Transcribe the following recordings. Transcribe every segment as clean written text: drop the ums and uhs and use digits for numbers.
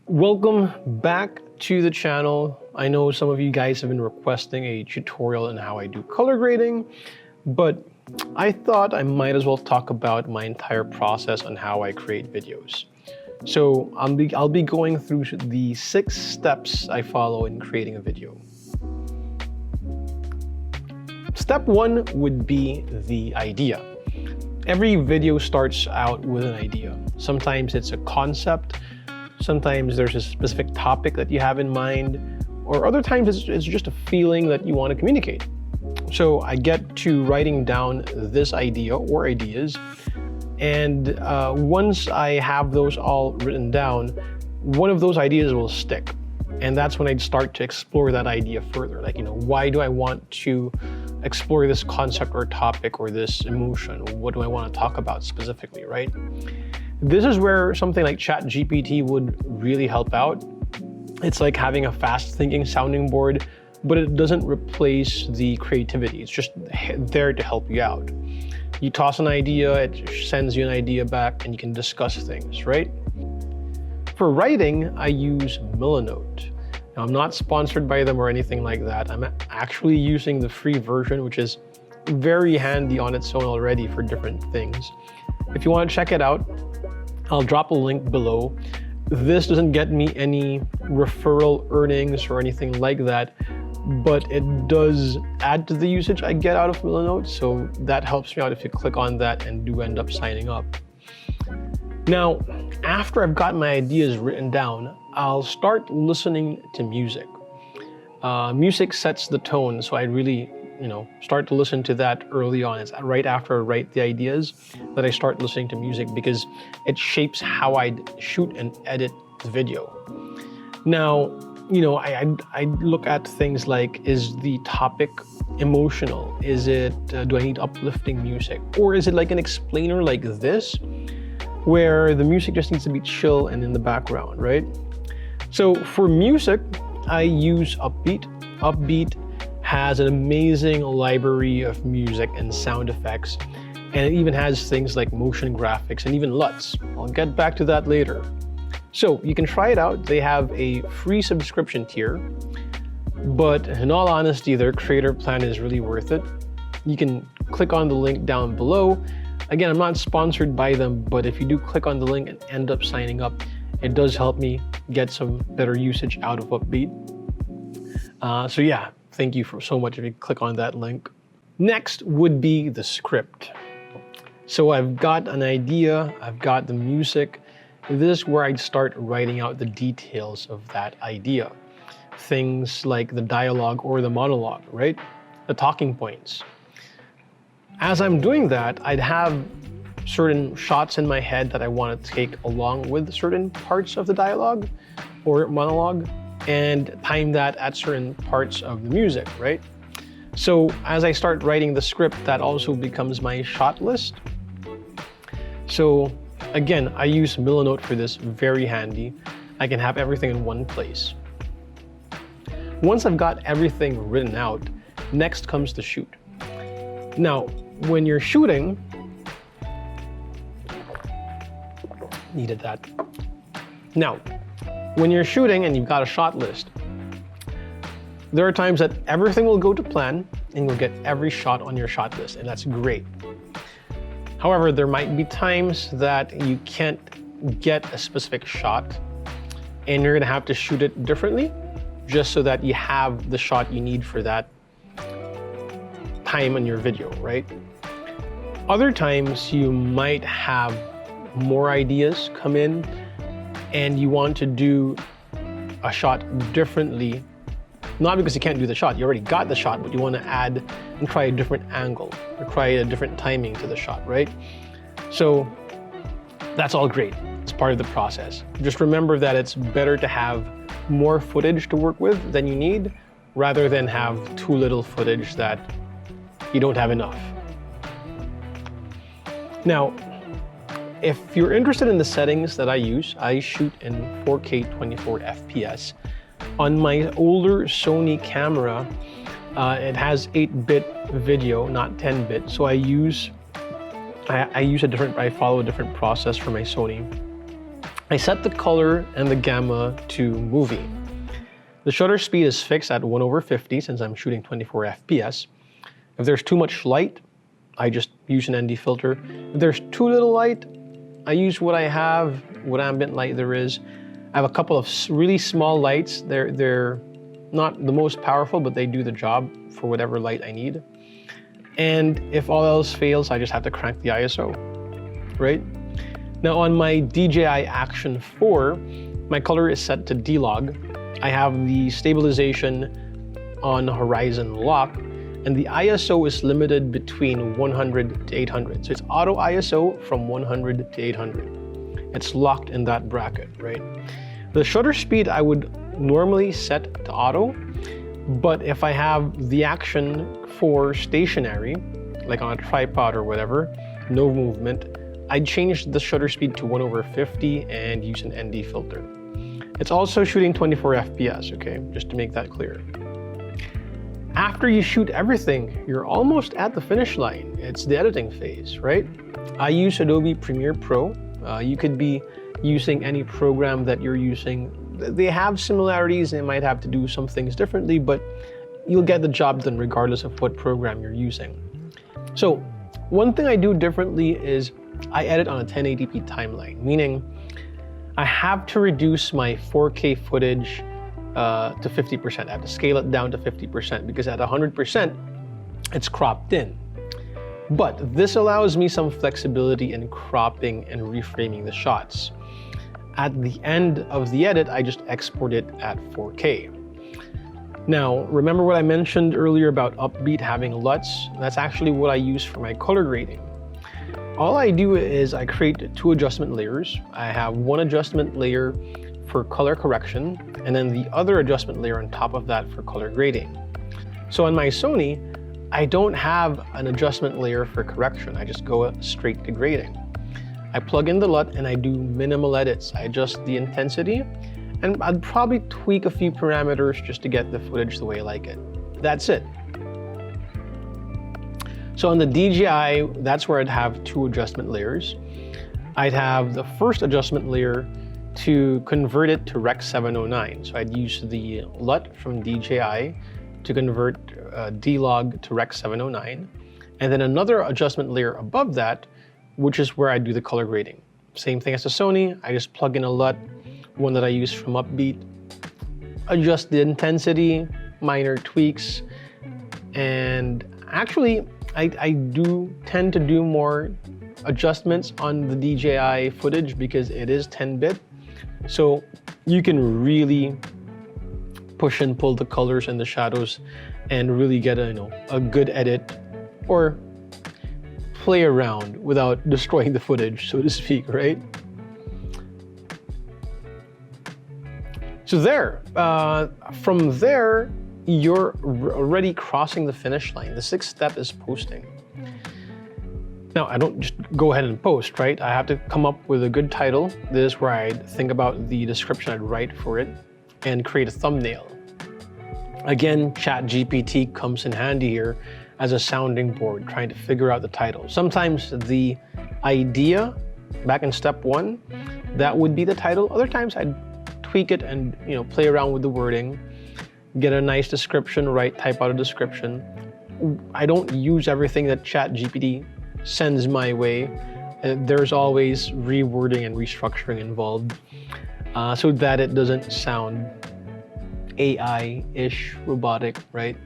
Welcome back to the channel. I know some of you guys have been requesting a tutorial on how I do color grading, but I thought I might as well talk about my entire process on how I create videos. So I'll be going through the 6 steps I follow in creating a video. Step 1 would be the idea. Every video starts out with an idea. Sometimes it's a concept, sometimes there's a specific topic that you have in mind, or other times it's just a feeling that you want to communicate. So I get to writing down this idea or ideas, and once I have those all written down, one of those ideas will stick. And that's when I'd start to explore that idea further. Like, why do I want to explore this concept or topic or this emotion? What do I want to talk about specifically, right? This is where something like ChatGPT would really help out. It's like having a fast-thinking sounding board, but it doesn't replace the creativity. It's just there to help you out. You toss an idea, it sends you an idea back, and you can discuss things, right? For writing, I use Milanote. Now, I'm not sponsored by them or anything like that. I'm actually using the free version, which is very handy on its own already for different things. If you want to check it out, I'll drop a link below. This doesn't get me any referral earnings or anything like that, but it does add to the usage I get out of Milanote, so that helps me out if you click on that and do end up signing up. Now, after I've got my ideas written down, I'll start listening to music. Music sets the tone, so I really start to listen to that early on. It's right after I write the ideas that I start listening to music because it shapes how I shoot and edit the video. Now, I look at things like, is the topic emotional? Is it, do I need uplifting music? Or is it like an explainer like this, where the music just needs to be chill and in the background, right? So for music, I use Upbeat. Upbeat has an amazing library of music and sound effects, and it even has things like motion graphics and even LUTs. I'll get back to that later. So you can try it out. They have a free subscription tier, but in all honesty, their creator plan is really worth it. You can click on the link down below. Again, I'm not sponsored by them, but if you do click on the link and end up signing up, it does help me get some better usage out of Upbeat. So yeah, thank you so much if you click on that link. Next would be the script. So I've got an idea, I've got the music. This is where I'd start writing out the details of that idea. Things like the dialogue or the monologue, right? The talking points. As I'm doing that, I'd have certain shots in my head that I want to take along with certain parts of the dialogue or monologue, and time that at certain parts of the music, right? So as I start writing the script, that also becomes my shot list. So again, I use Milanote for this, very handy. I can have everything in one place. Once I've got everything written out, next comes the shoot. Now, when you're shooting, needed that. Now, when you're shooting and you've got a shot list, there are times that everything will go to plan and you'll get every shot on your shot list, and that's great. However, there might be times that you can't get a specific shot and you're gonna have to shoot it differently just so that you have the shot you need for that time in your video, right? Other times you might have more ideas come in and you want to do a shot differently, not because you can't do the shot, you already got the shot, but you want to add and try a different angle or try a different timing to the shot, right? So that's all great. It's part of the process. Just remember that it's better to have more footage to work with than you need rather than have too little footage that you don't have enough. Now, if you're interested in the settings that I use, I shoot in 4K 24 FPS. On my older Sony camera, it has 8-bit video, not 10-bit, so I follow a different process for my Sony. I set the color and the gamma to movie. The shutter speed is fixed at 1/50 since I'm shooting 24 FPS. If there's too much light, I just use an ND filter. If there's too little light, I use what I have, what ambient light there is. I have a couple of really small lights. They're not the most powerful, but they do the job for whatever light I need. And if all else fails, I just have to crank the ISO, right? Now on my DJI Action 4, my color is set to D-Log. I have the stabilization on horizon lock, and the ISO is limited between 100 to 800. So it's auto ISO from 100 to 800. It's locked in that bracket, right? The shutter speed I would normally set to auto, but if I have the Action 4 stationary, like on a tripod or whatever, no movement, I'd change the shutter speed to 1/50 and use an ND filter. It's also shooting 24 FPS, okay? Just to make that clear. After you shoot everything, you're almost at the finish line. It's the editing phase, right? I use Adobe Premiere Pro. You could be using any program that you're using. They have similarities, they might have to do some things differently, but you'll get the job done regardless of what program you're using. So one thing I do differently is I edit on a 1080p timeline, meaning I have to reduce my 4K footage to 50%. I have to scale it down to 50% because at 100%, it's cropped in. But this allows me some flexibility in cropping and reframing the shots. At the end of the edit, I just export it at 4K. Now, remember what I mentioned earlier about upbeat having LUTs? That's actually what I use for my color grading. All I do is I create 2 adjustment layers. I have one adjustment layer for color correction, and then the other adjustment layer on top of that for color grading. So on my Sony, I don't have an adjustment layer for correction. I just go straight to grading. I plug in the LUT and I do minimal edits. I adjust the intensity, and I'd probably tweak a few parameters just to get the footage the way I like it. That's it. So on the DJI, that's where I'd have 2 adjustment layers. I'd have the first adjustment layer to convert it to Rec. 709. So I'd use the LUT from DJI to convert D-Log to Rec. 709. And then another adjustment layer above that, which is where I do the color grading. Same thing as the Sony, I just plug in a LUT, one that I use from Upbeat, adjust the intensity, minor tweaks, and actually, I do tend to do more adjustments on the DJI footage because it is 10-bit. So you can really push and pull the colors and the shadows and really get a good edit, or play around without destroying the footage, so to speak, right? So there, from there, you're already crossing the finish line. The 6th step is posting. Now, I don't just go ahead and post, right? I have to come up with a good title. This is where I think about the description I'd write for it and create a thumbnail. Again, ChatGPT comes in handy here as a sounding board, trying to figure out the title. Sometimes the idea, back in step 1, that would be the title. Other times I'd tweak it and play around with the wording, get a nice description, type out a description. I don't use everything that ChatGPT sends my way. There's always rewording and restructuring involved so that it doesn't sound AI-ish, robotic, right?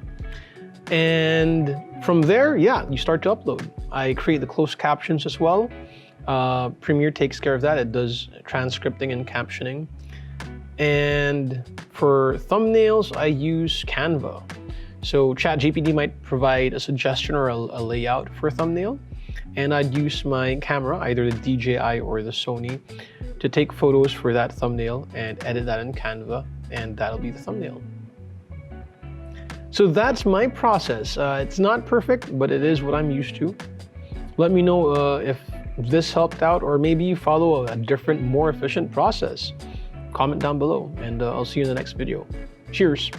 And from there, yeah, you start to upload. I create the closed captions as well. Premiere takes care of that. It does transcripting and captioning. And for thumbnails, I use Canva. So ChatGPT might provide a suggestion or a layout for a thumbnail, and I'd use my camera, either the DJI or the Sony, to take photos for that thumbnail and edit that in Canva, and that'll be the thumbnail. So that's my process. It's not perfect, but it is what I'm used to. Let me know if this helped out, or maybe you follow a different, more efficient process. Comment down below, and I'll see you in the next video. Cheers.